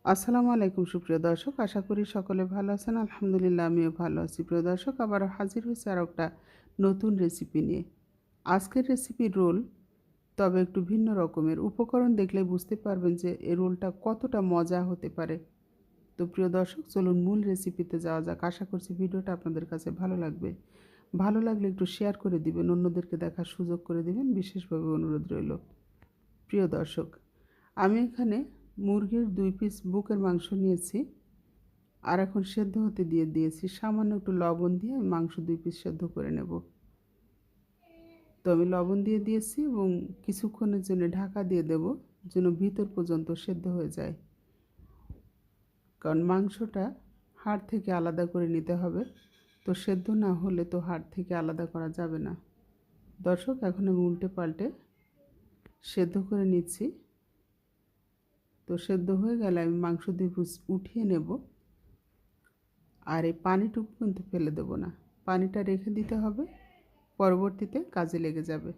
আসসালামু আলাইকুম সুপ্রিয় দর্শক। আশা করি সকলে ভালো আছেন। আলহামদুলিল্লাহ আমিও ভালো আছি। প্রিয় দর্শক আবারও হাজির হয়েছি আরও একটা নতুন রেসিপি নিয়ে। আজকের রেসিপি রোল, তবে একটু ভিন্ন রকমের। উপকরণ দেখলে বুঝতে পারবেন যে এই রোলটা কতটা মজা হতে পারে। তো প্রিয় দর্শক চলুন মূল রেসিপিতে যাওয়া যাক। আশা করছি ভিডিওটা আপনাদের কাছে ভালো লাগবে। ভালো লাগলে একটু শেয়ার করে দিবেন, অন্যদেরকে দেখার সুযোগ করে দিবেন, বিশেষভাবে অনুরোধ রইল। প্রিয় দর্শক, আমি এখানে মুরগির ২ পিস বুকের মাংস নিয়েছি। আর এখন সেদ্ধ হতে দিয়ে দিয়েছি। সামান্য একটু লবণ দিয়ে আমি মাংস ২ পিস সেদ্ধ করে নেব। তো আমি লবণ দিয়ে দিয়েছি এবং কিছুক্ষণের জন্য ঢাকা দিয়ে দেব, যেন ভিতর পর্যন্ত সেদ্ধ হয়ে যায়। কারণ মাংসটা হাড় থেকে আলাদা করে নিতে হবে। তো সেদ্ধ না হলে তো হাড় থেকে আলাদা করা যাবে না। দর্শক, এখন আমি উল্টে পাল্টে সেদ্ধ করে নিচ্ছি। তো সেদ্ধ হয়ে গেলে আমি মাংস ২ পিস উঠিয়ে নেব। আর এই পানিটুকু কিন্তু ফেলে দেব না। পানিটা রেখে দিতে হবে, পরবর্তীতে কাজে লেগে যাবে।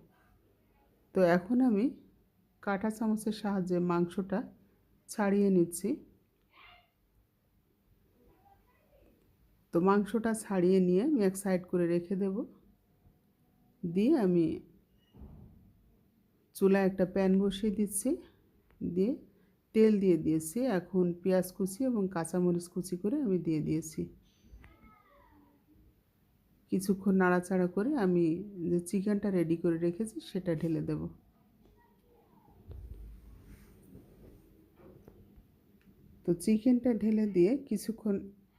তো এখন আমি কাঁটা চামচের সাহায্যে মাংসটা ছাড়িয়ে নিচ্ছি। তো মাংসটা ছাড়িয়ে নিয়ে আমি এক সাইড করে রেখে দেব। দিয়ে আমি চুলায় একটা প্যান বসিয়ে দিচ্ছি। দিয়ে তেল দিয়ে দিয়েছি। এখন পেঁয়াজ কুচি এবং কাঁচামরিচ কুচি করে আমি দিয়ে দিয়েছি। কিছুক্ষণ নাড়াচাড়া করে আমি যে চিকেনটা রেডি করে রেখেছি সেটা ঢেলে দেব। তো চিকেনটা ঢেলে দিয়ে কিছুক্ষণ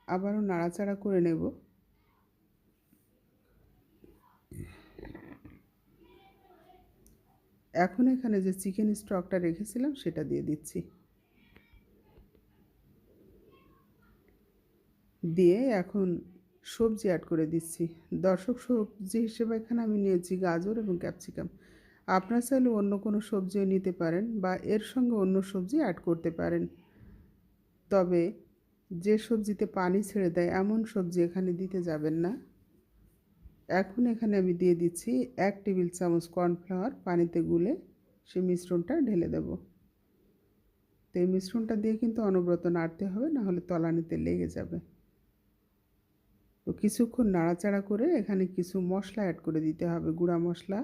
আবারও নাড়াচাড়া করে নেব। এখন এখানে যে চিকেন স্টকটা রেখেছিলাম সেটা দিয়ে দিচ্ছি। দিয়ে এখন সবজি অ্যাড করে দিচ্ছি। দর্শক, সবজি হিসেবে এখানে আমি নিয়েছি গাজর এবং ক্যাপসিকাম। আপনারা চাইলে অন্য কোনো সবজিও নিতে পারেন বা এর সঙ্গে অন্য সবজি অ্যাড করতে পারেন। তবে যে সবজিতে পানি ছেড়ে দেয় এমন সবজি এখানে দিতে যাবেন না। এখন এখানে আমি দিয়ে দিচ্ছি ১ টেবিল চামচ কর্নফ্লাওয়ার পানিতে গুলে সে মিশ্রণটা ঢেলে দেব। তো এই মিশ্রণটা দিয়ে কিন্তু অনবরত নাড়তে হবে, না হলে তলানিতে লেগে যাবে। তো কিছুক্ষণ নাড়াচাড়া করে এখানে কিছু মশলা অ্যাড করে দিতে হবে, গুঁড়া মশলা।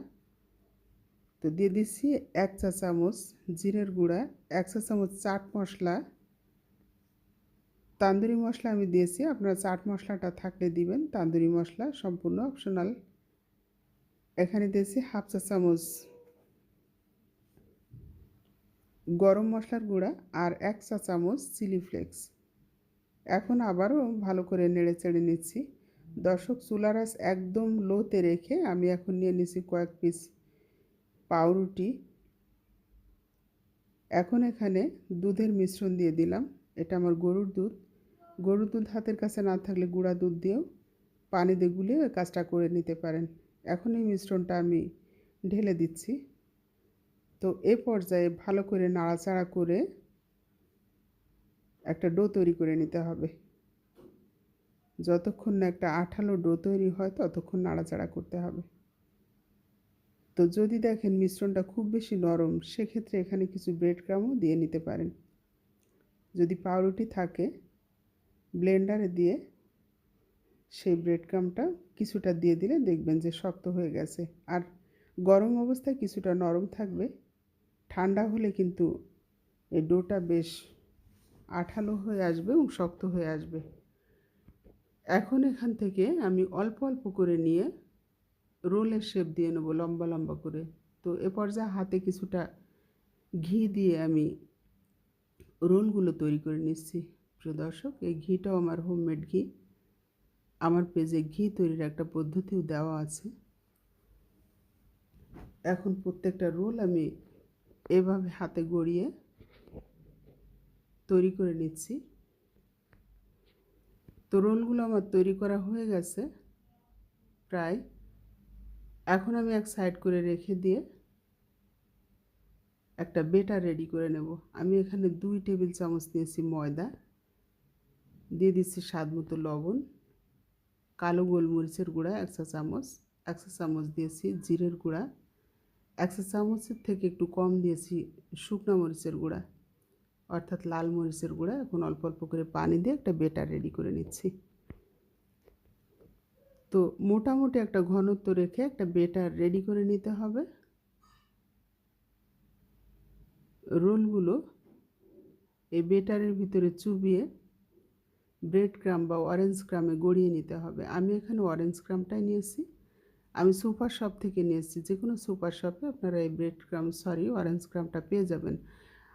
তো দিয়ে দিচ্ছি ১ চা চামচ জিরের গুঁড়া, ১ চা চামচ চাট মশলা, তান্দুরি মশলা আমি দিয়েছি। আপনারা চাট মশলাটা থাকলে দিবেন, তান্দুরি মশলা সম্পূর্ণ অপশনাল। এখানে দিয়েছি ১/২ চা চামচ গরম মশলার গুঁড়া আর ১ চা চামচ চিলি ফ্লেক্স। এখন আবারও ভালো করে নেড়েচেড়ে নিচ্ছি। দর্শক, চুলার আঁচ একদম লোতে রেখে আমি এখন নিয়ে নিচ্ছি কয়েক পিস পাউরুটি। এখন এখানে দুধের মিশ্রণ দিয়ে দিলাম। এটা আমার গরুর দুধ। গরুর দুধ হাতের কাছে না থাকলে গুঁড়া দুধ দিয়েও পানি দিয়ে গুলিয়ে কাজটা করে নিতে পারেন। এখন এই মিশ্রণটা আমি ঢেলে দিচ্ছি। তো এ পর্যায়ে ভালো করে নাড়াচাড়া করে একটা ডো তৈরি করে নিতে হবে। যতক্ষণ না একটা আঠালো ডো তৈরি হয় ততক্ষণ নাড়াচাড়া করতে হবে। তো যদি দেখেন মিশ্রণটা খুব বেশি নরম, সেক্ষেত্রে এখানে কিছু ব্রেড ক্রামও দিয়ে নিতে পারেন। যদি পাউরুটি থাকে, ব্লেন্ডারে দিয়ে সেই ব্রেড ক্রামটা কিছুটা দিয়ে দিলে দেখবেন যে শক্ত হয়ে গেছে। আর গরম অবস্থায় কিছুটা নরম থাকবে, ঠান্ডা হলে কিন্তু এই ডোটা বেশ আঠালো হয়ে আসবে এবং শক্ত হয়ে আসবে। এখন এখান থেকে আমি অল্প অল্প করে নিয়ে রোলের শেপ দিয়ে নেব লম্বা লম্বা করে। তো এ পর্যায়ে হাতে কিছুটা ঘি দিয়ে আমি রোলগুলো তৈরি করে নিচ্ছি। প্রিয় দর্শক, এই ঘিটাও আমার হোমমেড ঘি। আমার পেজে ঘি তৈরির একটা পদ্ধতিও দেওয়া আছে। এখন প্রত্যেকটা রোল আমি এভাবে হাতে গড়িয়ে তৈরি করে নিচ্ছি। তো রোলগুলো আমার তৈরি করা হয়ে গেছে প্রায়। এখন আমি এক সাইড করে রেখে দিয়ে একটা বেটার রেডি করে নেব। আমি এখানে ২ টেবিল চামচ নিয়েছি ময়দা, দিয়ে দিচ্ছি স্বাদ মতো লবণ, কালো গোলমরিচের গুঁড়া ১ চা চামচ, ১ চা চামচ দিয়েছি জিরের গুঁড়া, ১ চা চামচের থেকে একটু কম দিয়েছি শুকনো মরিচের গুঁড়া। অর্থাৎ লাল মরিচের গুঁড়া। এখন অল্প অল্প করে পানি দিয়ে একটা বেটার রেডি করে নিচ্ছি। তো মোটামুটি একটা ঘনত্ব রেখে একটা বেটার রেডি করে নিতে হবে। রোলগুলো এই বেটারের ভিতরে চুবিয়ে ব্রেড ক্রাম্ব বা অরেঞ্জ ক্রামে গড়িয়ে নিতে হবে। আমি এখানে অরেঞ্জ ক্রামটাই নিয়েছি। আমি সুপার শপ থেকে নিয়েছি। যে কোনো সুপার শপে আপনারা এই অরেঞ্জ ক্রামটা পেয়ে যাবেন।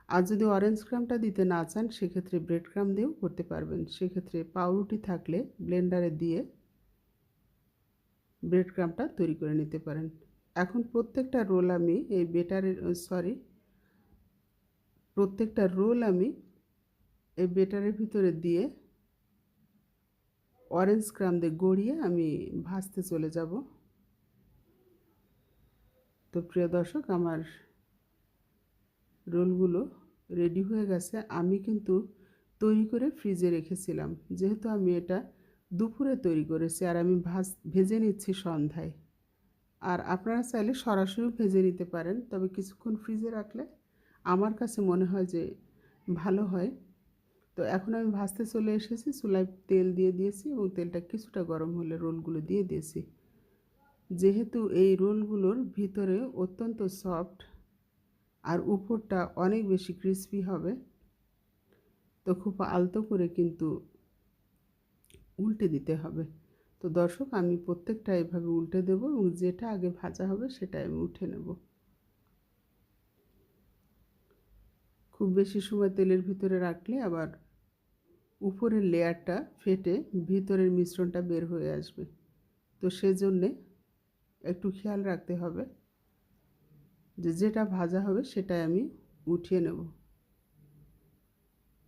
আর যদি অরেঞ্জ ক্রামটা দিতে না চান সেক্ষেত্রে ব্রেড ক্রাম দিয়েও করতে পারবেন। সেক্ষেত্রে পাউরুটি থাকলে ব্লেন্ডারে দিয়ে ব্রেড ক্রামটা তৈরি করে নিতে পারেন। এখন প্রত্যেকটা রোল আমি এই প্রত্যেকটা রোল আমি এই বেটারের ভিতরে দিয়ে অরেঞ্জ ক্রাম দিয়ে গড়িয়ে আমি ভাজতে চলে যাব। তো প্রিয় দর্শক, আমার রোলগুলো রেডি হয়ে গেছে। আমি কিন্তু তৈরি করে ফ্রিজে রেখেছিলাম, যেহেতু আমি এটা দুপুরে তৈরি করেছি আর আমি ভেজে নিচ্ছি সন্ধ্যায়। আর আপনারা চাইলে সরাসরিও ভেজে নিতে পারেন, তবে কিছুক্ষণ ফ্রিজে রাখলে আমার কাছে মনে হয় যে ভালো হয়। তো এখন আমি ভাজতে চলে এসেছি। চুলায় তেল দিয়ে দিয়েছি এবং তেলটা কিছুটা গরম হলে রোলগুলো দিয়ে দিয়েছি। যেহেতু এই রোলগুলোর ভিতরে অত্যন্ত সফট আর উপরটা অনেক বেশি ক্রিস্পি হবে, তো খুব আলতো করে কিন্তু উল্টে দিতে হবে। তো দর্শক, আমি প্রত্যেকটা এভাবে উল্টে দেবো এবং যেটা আগে ভাজা হবে সেটা আমি উঠে নেব। খুব বেশি সময় তেলের ভিতরে রাখলে আবার উপরের লেয়ারটা ফেটে ভিতরের মিশ্রণটা বের হয়ে আসবে। তো সেজন্যে একটু খেয়াল রাখতে হবে যে যেটা ভাজা হবে সেটাই আমি উঠিয়ে নেব।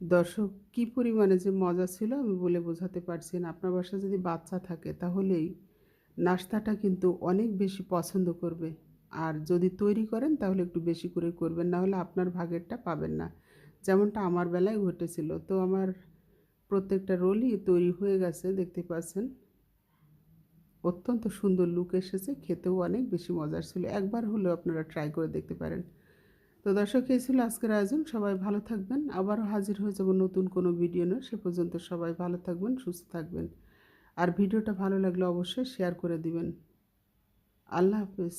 দর্শক, কী পরিমাণে যে মজা ছিল আমি বলে বোঝাতে পারছি না। আপনার বাসায় যদি বাচ্চা থাকে তাহলেই নাস্তাটা কিন্তু অনেক বেশি পছন্দ করবে। আর যদি তৈরি করেন তাহলে একটু বেশি করে করবেন, না হলে আপনার ভাগেরটা পাবেন না, যেমনটা আমার বেলায় ঘটেছিল। তো আমার প্রত্যেকটা রোলই তৈরি হয়ে গেছে, দেখতে পাচ্ছেন। অত্যন্ত সুন্দর লুক এসেছে, খেতেও অনেক বেশি মজার ছিল। একবার হলেও আপনারা ট্রাই করে দেখতে পারেন। তো দর্শক, এই ছিল আজকের আয়োজন। সবাই ভালো থাকবেন। আবারও হাজির হয়ে যাব নতুন কোনো ভিডিও নিয়ে। সে পর্যন্ত সবাই ভালো থাকবেন, সুস্থ থাকবেন। আর ভিডিওটা ভালো লাগলে অবশ্যই শেয়ার করে দিবেন। আল্লাহ হাফেজ।